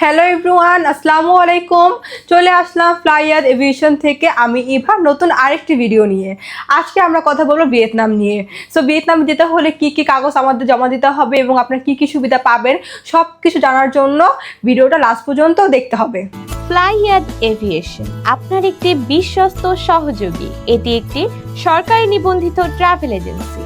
Hello everyone, আসসালামু আলাইকুম। চলে আসলাম ফ্লাইয়ার এভিয়েশন থেকে আমি ইভা নতুন আরেকটি ভিডিও নিয়ে। আজকে আমরা কথা বলবো ভিয়েতনাম নিয়ে। সো ভিয়েতনাম যেতে হলে কি কি কাগজ আমাদের জমা দিতে হবে এবং আপনার কি কি সুবিধা পাবেন সব কিছু জানার জন্য ভিডিওটা লাস্ট পর্যন্ত দেখতে হবে। ফ্লাইয়াদ এভিয়েশন আপনার একটি বিশ্বস্ত সহযোগী। এটি একটি সরকারি নিবন্ধিত ট্রাভেল এজেন্সি।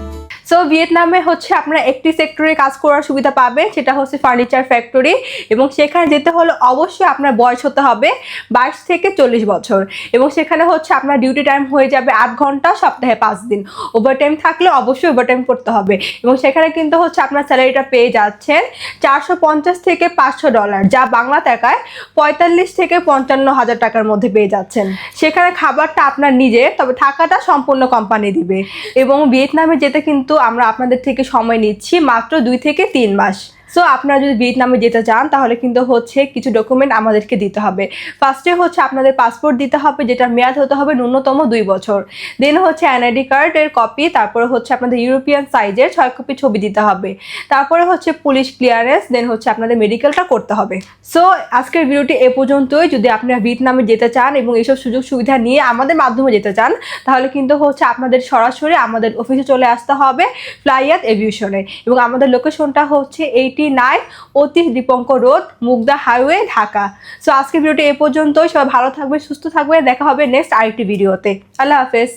সো ভিয়েতনামে হচ্ছে আপনারা একটি সেক্টরে কাজ করার সুবিধা পাবেন, সেটা হচ্ছে ফার্নিচার ফ্যাক্টরি, এবং সেখানে যেতে হলে অবশ্যই আপনার বয়স হতে হবে 22 থেকে 40 বছর, এবং সেখানে হচ্ছে আপনার ডিউটি টাইম হয়ে যাবে 8 ঘন্টা, সপ্তাহে 5 দিন। ওভারটাইম থাকলে অবশ্যই ওভারটাইম করতে হবে, এবং সেখানে কিন্তু হচ্ছে আপনার স্যালারিটা পেয়ে যাচ্ছেন $450 থেকে $500, যা বাংলা টাকায় 45 থেকে 55,000 টাকার মধ্যে পেয়ে যাচ্ছেন। সেখানে খাবারটা আপনার নিজের, তবে থাকাটা সম্পূর্ণ কোম্পানি দিবে। এবং ভিয়েতনামে যেতে কিন্তু আমরা আপনাদের থেকে সময় নিচ্ছি মাত্র 2 থেকে 3 মাস। সো আপনারা যদি ভিয়েতনামে যেতে চান তাহলে কিন্তু হচ্ছে কিছু ডকুমেন্ট আমাদেরকে দিতে হবে। ফার্স্টে হচ্ছে আপনাদের পাসপোর্ট দিতে হবে, যেটা মেয়াদ হতে হবে ন্যূনতম 2 বছর। দেন হচ্ছে এনআইডি কার্ডের কপি, তারপরে হচ্ছে আপনাদের ইউরোপিয়ান সাইজের 6 কপি ছবি দিতে হবে। তারপরে হচ্ছে পুলিশ ক্লিয়ারেন্স, দেন হচ্ছে আপনাদের মেডিকেলটা করতে হবে। সো আজকের ভিডিওটি এ পর্যন্তই। যদি আপনারা ভিয়েতনামে যেতে চান এবং এইসব সুযোগ সুবিধা নিয়ে আমাদের মাধ্যমে যেতে চান তাহলে কিন্তু হচ্ছে আপনাদের সরাসরি আমাদের অফিসে চলে আসতে হবে ফ্লাইয়াদ এভিয়েশনে, এবং আমাদের লোকেশনটা হচ্ছে 89 Atish Dipankar road, Mugda highway, Dhaka. So আজকের ভিডিওটি এ পর্যন্তই। সবাই ভালো থাকবে, সুস্থ থাকবে। দেখা হবে নেক্সট আরেকটি ভিডিওতে। আল্লাহ হাফেজ।